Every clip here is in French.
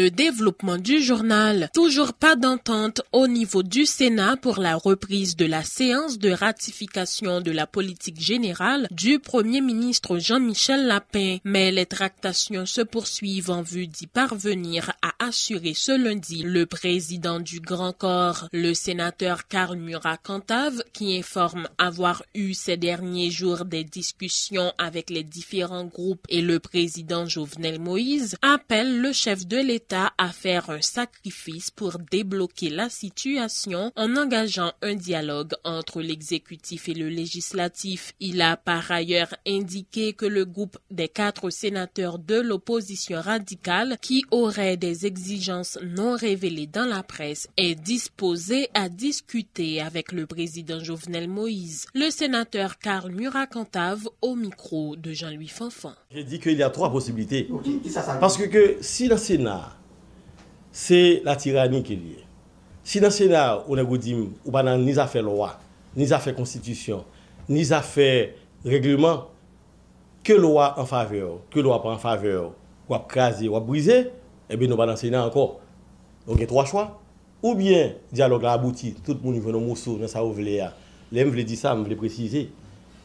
Le développement du journal. Toujours pas d'entente au niveau du Sénat pour la reprise de la séance de ratification de la politique générale du Premier ministre Jean-Michel Lapin. Mais les tractations se poursuivent en vue d'y parvenir, a assuré ce lundi le président du Grand Corps, le sénateur Karl Murat-Cantave, qui informe avoir eu ces derniers jours des discussions avec les différents groupes et le président Jovenel Moïse, appelle le chef de l'État à faire un sacrifice pour débloquer la situation en engageant un dialogue entre l'exécutif et le législatif. Il a par ailleurs indiqué que le groupe des 4 sénateurs de l'opposition radicale qui auraient des exigences non révélées dans la presse est disposé à discuter avec le président Jovenel Moïse. Le sénateur Karl Murat-Cantave au micro de Jean-Louis Fanfan. J'ai dit qu'il y a 3 possibilités. Parce que si dans le Sénat, c'est la tyrannie qui est liée. Si dans le Sénat, on a dit, ou pas ni affaire loi, ni affaire constitution, ni affaire règlement, que loi en faveur, que loi pas en faveur, ou à craser, ou à briser, eh bien nous pas dans le Sénat encore. Donc il y a 3 choix. Ou bien dialogue a abouti, tout le monde veut nos morceaux, dans ça ouvre les. Les me dit ça, me préciser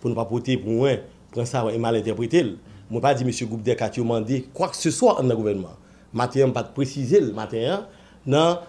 pour ne pas porter pour moi, prendre ça et mal interpréter. Moi pas dit monsieur groupe des 4 demandé quoi que ce soit dans le gouvernement. Matin pas préciser le matin dans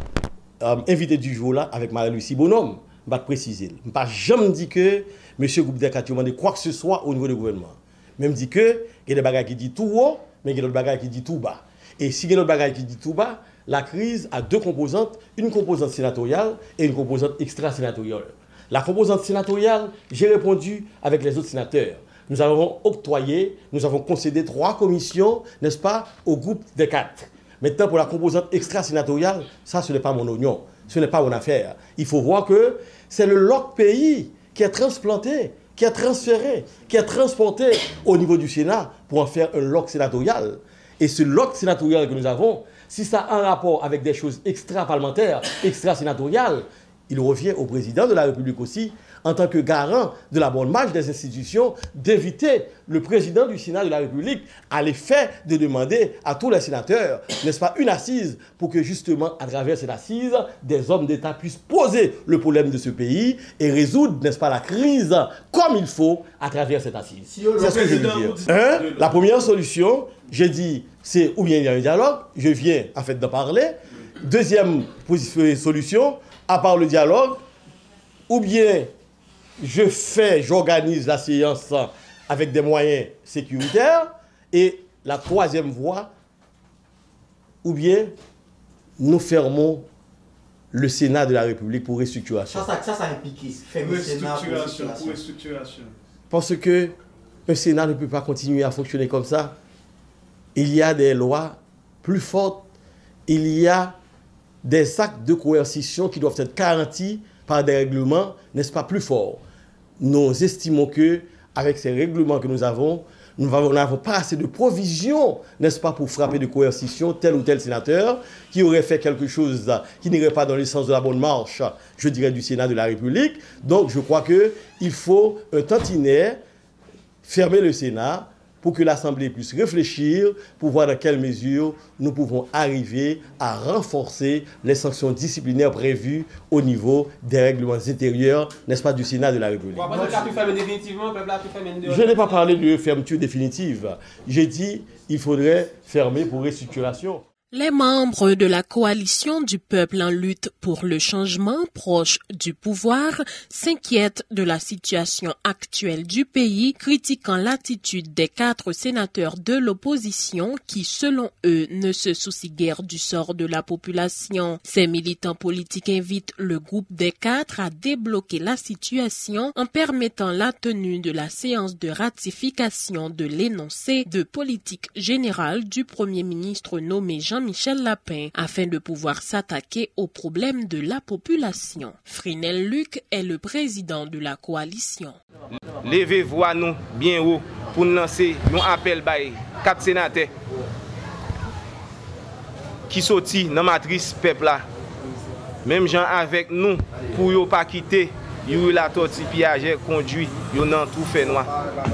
invité du jour là avec Marie-Lucie Bonhomme, pas préciser. Pas jamais dit que monsieur groupe des 4 demandé quoi que ce soit au niveau du gouvernement. Même dit que il y a des bagages qui dit tout haut, mais il y a d'autres bagages qui dit tout bas. Et si il y a d'autres bagages qui dit tout bas, la crise a 2 composantes, une composante sénatoriale et une composante extra-sénatoriale. La composante sénatoriale, j'ai répondu avec les autres sénateurs. Nous avons octroyé, nous avons concédé 3 commissions, n'est-ce pas, au groupe des 4. Maintenant, pour la composante extra-sénatoriale, ça, ce n'est pas mon oignon, ce n'est pas mon affaire. Il faut voir que c'est le LOC pays qui a transplanté, qui a transféré, qui a transporté au niveau du Sénat pour en faire un LOC sénatorial. Et ce LOC sénatorial que nous avons, si ça a un rapport avec des choses extra-parlementaires, extra-sénatoriales, il revient au président de la République aussi, en tant que garant de la bonne marche des institutions, d'éviter le président du Sénat de la République à l'effet de demander à tous les sénateurs, n'est-ce pas, une assise pour que justement, à travers cette assise, des hommes d'État puissent poser le problème de ce pays et résoudre, n'est-ce pas, la crise comme il faut à travers cette assise. C'est ce que je veux dire. La première solution, j'ai dit, c'est ou bien il y a un dialogue, je viens en fait d'en parler. Deuxième solution, à part le dialogue, ou bien j'organise la séance avec des moyens sécuritaires, et la troisième voie, ou bien nous fermons le Sénat de la République pour restructuration. Ça implique fermer le Sénat pour restructuration. Parce que un Sénat ne peut pas continuer à fonctionner comme ça. Il y a des lois plus fortes, il y a des actes de coercition qui doivent être garantis par des règlements, n'est-ce pas, plus forts. Nous estimons que avec ces règlements que nous n'avons pas assez de provisions, n'est-ce pas, pour frapper de coercition tel ou tel sénateur qui aurait fait quelque chose qui n'irait pas dans le sens de la bonne marche, je dirais, du Sénat de la République. Donc je crois qu'il faut un tantinet fermer le Sénat pour que l'Assemblée puisse réfléchir, pour voir dans quelle mesure nous pouvons arriver à renforcer les sanctions disciplinaires prévues au niveau des règlements intérieurs, n'est-ce pas, du Sénat de la République. Je n'ai pas parlé de fermeture définitive. J'ai dit qu'il faudrait fermer pour restructuration. Les membres de la coalition du peuple en lutte pour le changement proche du pouvoir s'inquiètent de la situation actuelle du pays, critiquant l'attitude des 4 sénateurs de l'opposition qui, selon eux, ne se soucient guère du sort de la population. Ces militants politiques invitent le groupe des 4 à débloquer la situation en permettant la tenue de la séance de ratification de l'énoncé de politique générale du Premier ministre nommé Jean-Michel Lapin afin de pouvoir s'attaquer aux problèmes de la population. Frinel Luc est le président de la coalition. Levez-vous nous bien haut pour lancer un appel à 4 sénateurs qui sortent dans la matrice peuple là. Même gens avec nous pour ne pas quitter la tortillage conduit dans tout fait noir.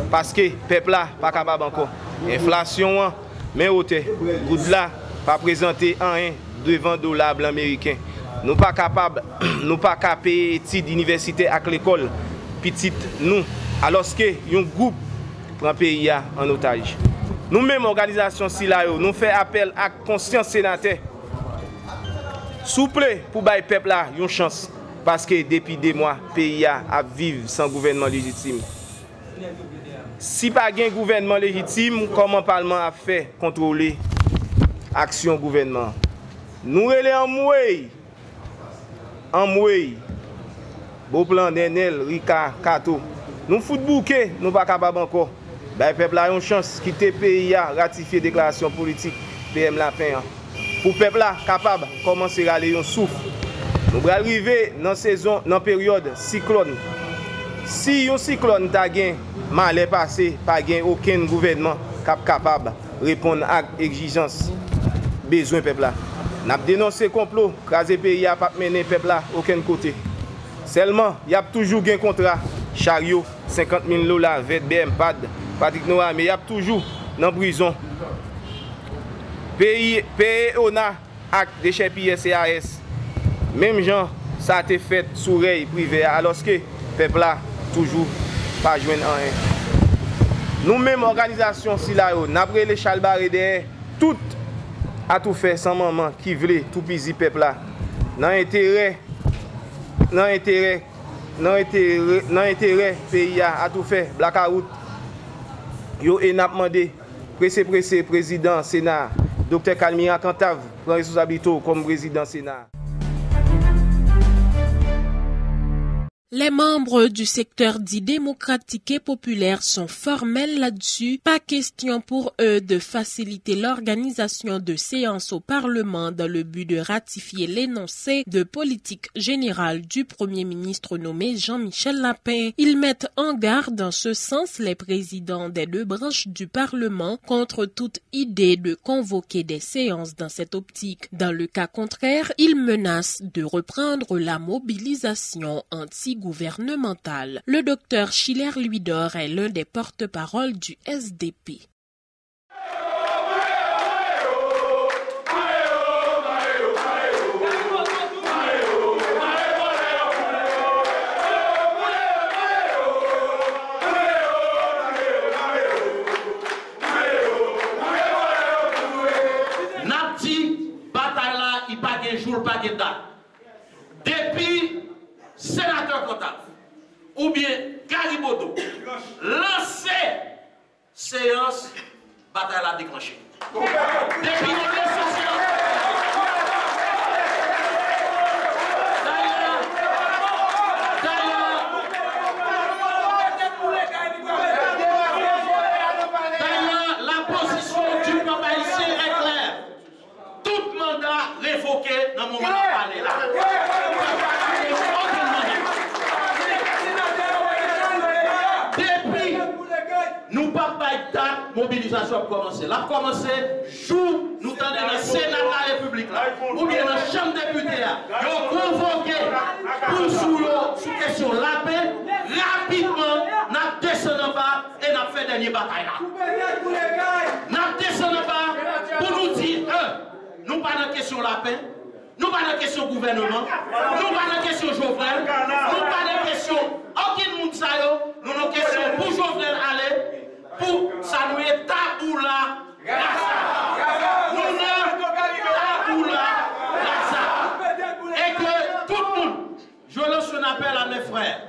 Parce que le peuple là pas capable encore. Inflation, mais haute, good là, pas présenter rien devant dollar blanc américain. Nous pas capables, nous pas payer études d'université à l'école petite nous alors que un groupe prend pays en otage. Nous même organisation si là nous fait appel à conscience sénateur. Souple pour bailler peuple là une chance parce que depuis des mois pays a vivre sans gouvernement légitime. Si pas un gouvernement légitime, comment le Parlement a fait contrôler l'action du gouvernement? Nous relèvons en mouille. Beau plan d'Enel, Rika, Kato. Nous fout bouquet, nous pas capables encore. Le peuple a une chance de quitter le pays à ratifier la déclaration politique PM Lapin. Pour le peuple capable de commencer à aller un souffle. Nous allons arriver dans la saison, dans la période cyclone. Si un cyclone t'a gagné, mal est passé, pas aucun gouvernement capable de répondre à l'exigence besoin du peuple. Nous avons dénoncé le complot, craser le pays n'a pas mené le peuple à aucun côté. Seulement, il y a toujours un contrat, chariot, 50 000 $, VBM, PAD, Patrick Noah, mais il y a toujours dans la prison. Pays ONA, acte de chez PSCAS. Même gens, ça a été fait sous l'oreille privée, alors que le peuple a toujours pas joué rien. Nous-mêmes, organisation, si là, nous avons les chalbarés derrière, tout a tout fait sans maman qui voulait tout piser le peuple là. Dans l'intérêt, pays a tout fait, blackout. Yo et n'a demandé, pressé, président Sénat, Dr. Kalmira Cantave, prend responsabilité comme président Sénat. Les membres du secteur dit démocratique et populaire sont formels là-dessus. Pas question pour eux de faciliter l'organisation de séances au Parlement dans le but de ratifier l'énoncé de politique générale du Premier ministre nommé Jean-Michel Lapin. Ils mettent en garde en ce sens les présidents des deux branches du Parlement contre toute idée de convoquer des séances dans cette optique. Dans le cas contraire, ils menacent de reprendre la mobilisation anti-gouvernementale. Le docteur Schiller Louis-Dor est l'un des porte-paroles du SDP. Napti, bataille là, il n'y a pas de jour, pas de date. Depuis sénateur comptable ou bien Garibodo lancer séance, bataille la déclenchée. Depuis on laisse séance. D'ailleurs, la position du peuple haïtien est claire. Tout mandat révoqué dans mon moment de parler là. Nous pas de date, mobilisation a commencé. La commencé jour nous tendons dans le Sénat de la République là, ou bien dans la Chambre des députés là. Ils ont convoqué pour sous question la paix. Rapidement, nous descendons en bas et nous fait dernière bataille là. Nous descendons en bas pour nous dire, nous pas dans question la paix. Nous pas dans question gouvernement, nous pas dans question Jovenel, nous pas dans question aucun monde ça yo, nous dans question pour Jovenel aller pour ça nous est taboula rasa. Nous taboula rasa. Et que tout le monde, je lance un appel à mes frères,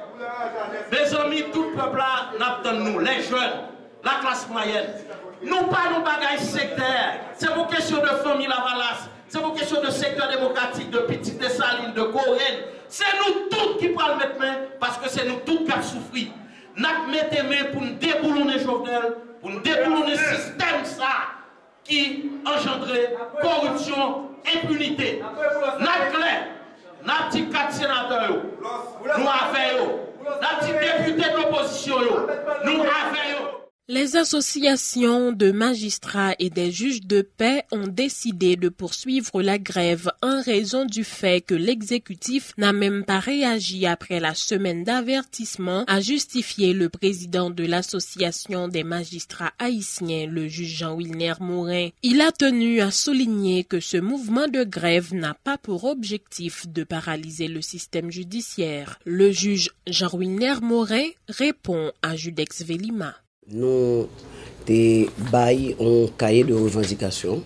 mes amis, tout le peuple là, n'attend nous, les jeunes, la classe moyenne. Nous pas nos bagages sectaires, c'est pour question de famille Lavalas. C'est pour question de secteur démocratique, de Petite Dessalines, de Corène. C'est nous tous qui prenons mettre main parce que c'est nous tous qui avons souffert. Nous mettons main pour nous déboulonner Jovenel, pour nous déboulonner le système ça qui engendrait corruption, impunité. Nous clair, nous petits 4 sénateurs, nous avons, nous petits députés de l'opposition, nous avons. Les associations de magistrats et des juges de paix ont décidé de poursuivre la grève en raison du fait que l'exécutif n'a même pas réagi après la semaine d'avertissement, a justifié le président de l'association des magistrats haïtiens, le juge Jean-Wilner Morin. Il a tenu à souligner que ce mouvement de grève n'a pas pour objectif de paralyser le système judiciaire. Le juge Jean-Wilner Morin répond à Judex Velima. Nous avons un cahier de revendication.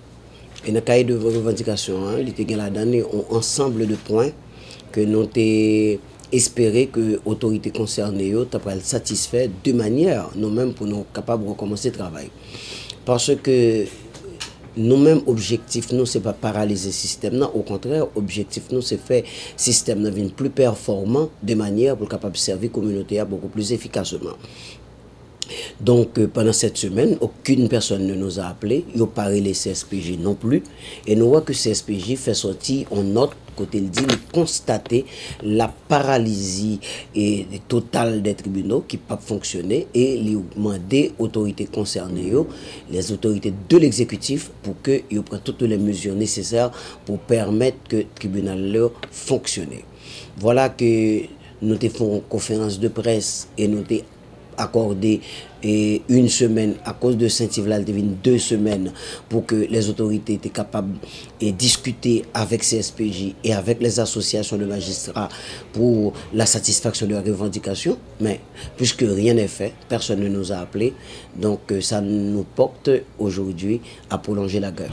Et dans le cahier de revendication, il y a un ensemble de points que nous avons espéré que l'autorité concernée soit satisfaite de manière nous-mêmes pour nous capables de recommencer le travail. Parce que nous-mêmes, objectif, nous, ce n'est pas paralyser le système. Non, au contraire, objectif, nous, c'est faire le système plus performant de manière pour capable servir la communauté beaucoup plus efficacement. Donc, pendant cette semaine, aucune personne ne nous a appelés, ils n'ont pas les CSPJ non plus. Et nous voyons que CSPJ fait sortir en note, côté le dit, constater la paralysie totale des tribunaux qui ne peuvent pas fonctionner et lui demander aux autorités concernées, les autorités de l'exécutif, pour qu'ils prennent toutes les mesures nécessaires pour permettre que le tribunal fonctionne. Voilà que nous avons fait une conférence de presse et nous avons accordé une semaine à cause de Saint-Yves, 2 semaines pour que les autorités étaient capables de discuter avec CSPJ et avec les associations de magistrats pour la satisfaction de leurs revendications. Mais puisque rien n'est fait, personne ne nous a appelés, donc ça nous porte aujourd'hui à prolonger la grève.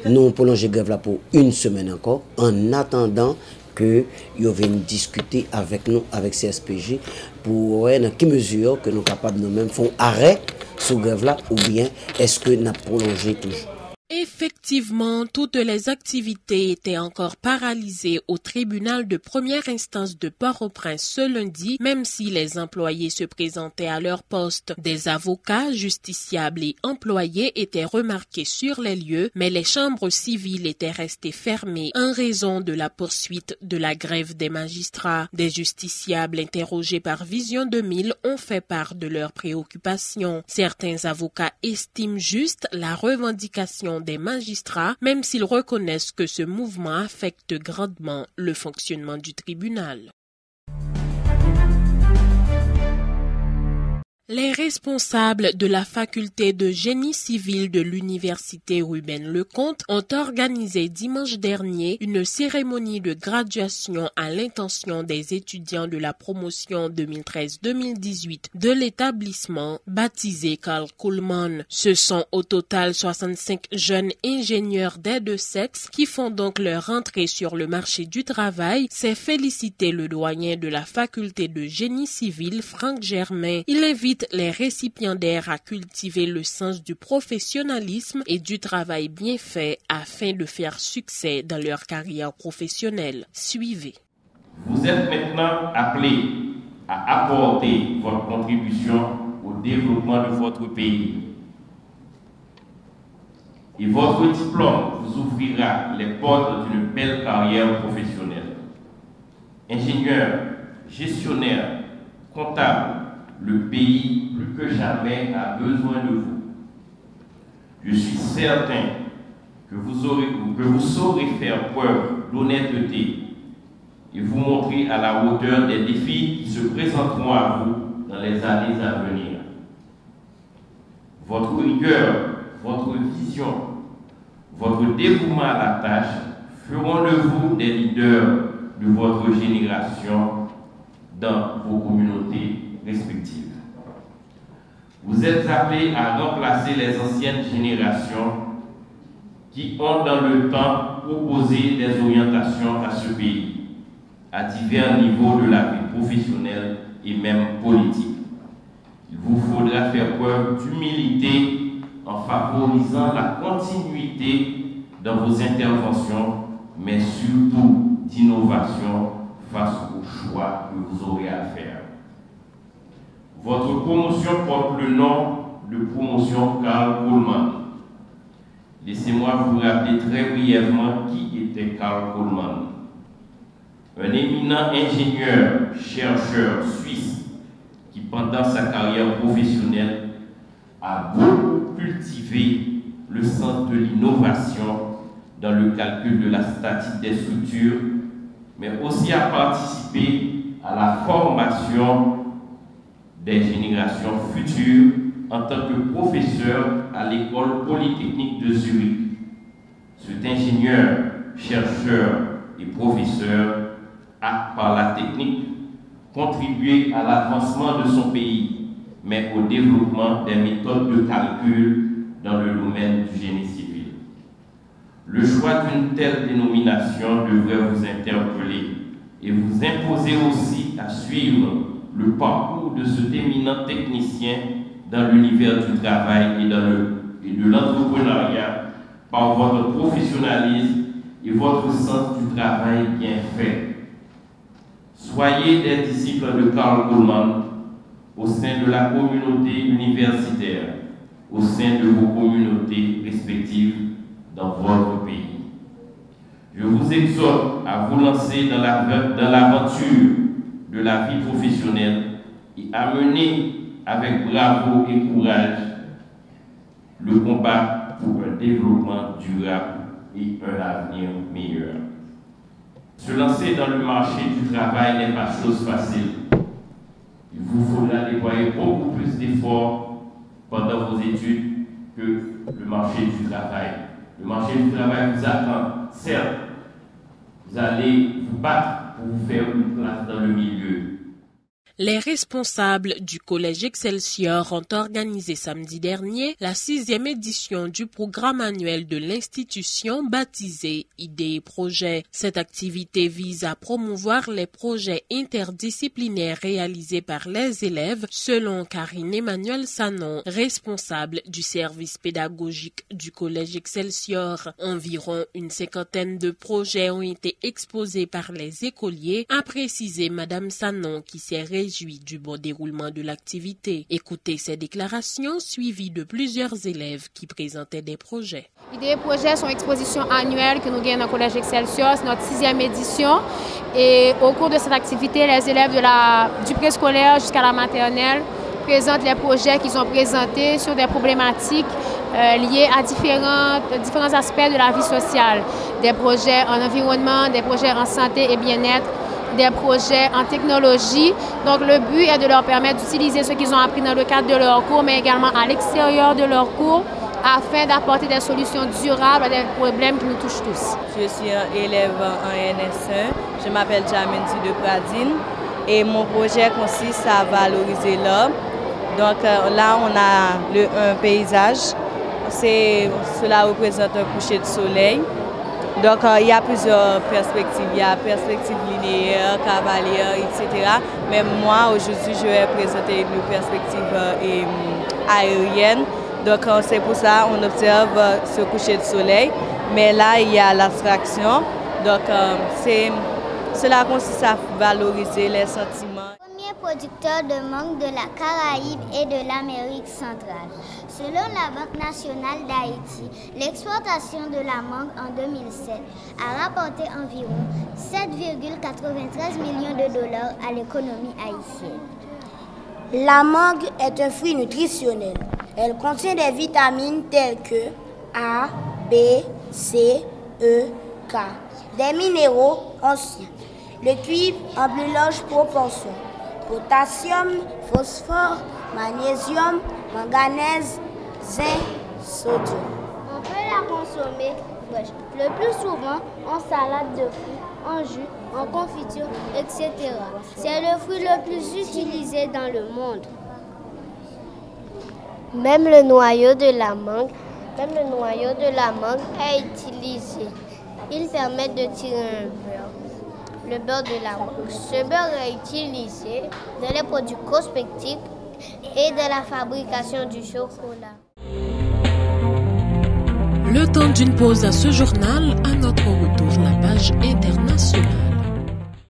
Nous prolongeons la grève là pour 1 semaine encore en attendant que ils viennent discuter avec nous, avec CSPJ, pour voir dans quelle mesure que nous sommes capables nous-mêmes faire arrêt sur grève là, ou bien est-ce que nous prolongé toujours. Effectivement, toutes les activités étaient encore paralysées au tribunal de première instance de Port-au-Prince ce lundi, même si les employés se présentaient à leur poste. Des avocats, justiciables et employés étaient remarqués sur les lieux, mais les chambres civiles étaient restées fermées en raison de la poursuite de la grève des magistrats. Des justiciables interrogés par Vision 2000 ont fait part de leurs préoccupations. Certains avocats estiment juste la revendication des magistrats, même s'ils reconnaissent que ce mouvement affecte grandement le fonctionnement du tribunal. Les responsables de la faculté de génie civil de l'université Ruben Lecomte ont organisé dimanche dernier une cérémonie de graduation à l'intention des étudiants de la promotion 2013-2018 de l'établissement baptisé Carl Kuhlman. Ce sont au total 65 jeunes ingénieurs des deux sexes qui font donc leur entrée sur le marché du travail, s'est félicité le doyen de la faculté de génie civil, Franck Germain. Il invite les récipiendaires à cultiver le sens du professionnalisme et du travail bien fait afin de faire succès dans leur carrière professionnelle. Suivez. Vous êtes maintenant appelés à apporter votre contribution au développement de votre pays. Et votre diplôme vous ouvrira les portes d'une belle carrière professionnelle. Ingénieur, gestionnaire, comptable, le pays, plus que jamais, a besoin de vous. Je suis certain que vous saurez faire preuve d'honnêteté et vous montrer à la hauteur des défis qui se présenteront à vous dans les années à venir. Votre rigueur, votre vision, votre dévouement à la tâche feront de vous des leaders de votre génération dans vos communautés respectives. Vous êtes appelés à remplacer les anciennes générations qui ont dans le temps proposé des orientations à ce pays, à divers niveaux de la vie professionnelle et même politique. Il vous faudra faire preuve d'humilité en favorisant la continuité dans vos interventions, mais surtout d'innovation face aux choix que vous aurez à faire. Votre promotion porte le nom de promotion Carl Kuhlman. Laissez-moi vous rappeler très brièvement qui était Carl Kuhlman. Un éminent ingénieur, chercheur suisse qui, pendant sa carrière professionnelle, a beaucoup cultivé le sens de l'innovation dans le calcul de la statique des structures, mais aussi a participé à la formation des générations futures en tant que professeur à l'école polytechnique de Zurich. Cet ingénieur, chercheur et professeur a, par la technique, contribué à l'avancement de son pays, mais au développement des méthodes de calcul dans le domaine du génie civil. Le choix d'une telle dénomination devrait vous interpeller et vous imposer aussi à suivre le parcours de cet éminent technicien dans l'univers du travail et de l'entrepreneuriat par votre professionnalisme et votre sens du travail bien fait. Soyez des disciples de Karl Goldman au sein de la communauté universitaire, au sein de vos communautés respectives dans votre pays. Je vous exhorte à vous lancer dans l'aventure de la vie professionnelle et à mener avec bravoure et courage le combat pour un développement durable et un avenir meilleur. Se lancer dans le marché du travail n'est pas chose facile. Il vous faudra déployer beaucoup plus d'efforts pendant vos études que le marché du travail. Le marché du travail vous attend, certes. Vous allez vous battre pour vous faire une place dans le milieu. Les responsables du Collège Excelsior ont organisé samedi dernier la 6e édition du programme annuel de l'institution baptisé Idées et Projets. Cette activité vise à promouvoir les projets interdisciplinaires réalisés par les élèves, selon Karine Emmanuel Sanon, responsable du service pédagogique du Collège Excelsior. Environ une 50aine de projets ont été exposés par les écoliers, a précisé Madame Sanon, qui s'est réjouie du bon déroulement de l'activité. Écoutez ces déclarations suivies de plusieurs élèves qui présentaient des projets. Idées et projets sont une exposition annuelle que nous gagnons au Collège Excelsior, c'est notre 6e édition. Et au cours de cette activité, les élèves du préscolaire jusqu'à la maternelle présentent les projets qu'ils ont présentés sur des problématiques liées à différents aspects de la vie sociale. Des projets en environnement, des projets en santé et bien-être, des projets en technologie. Donc le but est de leur permettre d'utiliser ce qu'ils ont appris dans le cadre de leur cours, mais également à l'extérieur de leur cours, afin d'apporter des solutions durables à des problèmes qui nous touchent tous. Je suis un élève en NS1, je m'appelle Jaminti de Pradine et mon projet consiste à valoriser l'homme. Donc là on a un paysage, cela représente un coucher de soleil. Donc il y a plusieurs perspectives, il y a perspective linéaire, cavalière, etc. Mais moi aujourd'hui je vais présenter une perspective aérienne. Donc c'est pour ça qu'on observe ce coucher de soleil. Mais là il y a l'abstraction. Donc cela consiste à valoriser les sentiments. Premier producteur de mangue de la Caraïbe et de l'Amérique centrale. Selon la Banque nationale d'Haïti, l'exportation de la mangue en 2007 a rapporté environ 7,93 millions de dollars à l'économie haïtienne. La mangue est un fruit nutritionnel. Elle contient des vitamines telles que A, B, C, E, K, des minéraux anciens, le cuivre en plus large proportion, potassium, phosphore, magnésium, manganèse, zinc, sodium. On peut la consommer fraîche, le plus souvent en salade de fruits, en jus, en confiture, etc. C'est le fruit le plus utilisé dans le monde. Même le noyau de la mangue est utilisé. Il permet de tirer un beurre, le beurre de la mangue. Ce beurre est utilisé dans les produits cosmétiques et dans la fabrication du chocolat. Le temps d'une pause à ce journal, à notre retour, la page internationale.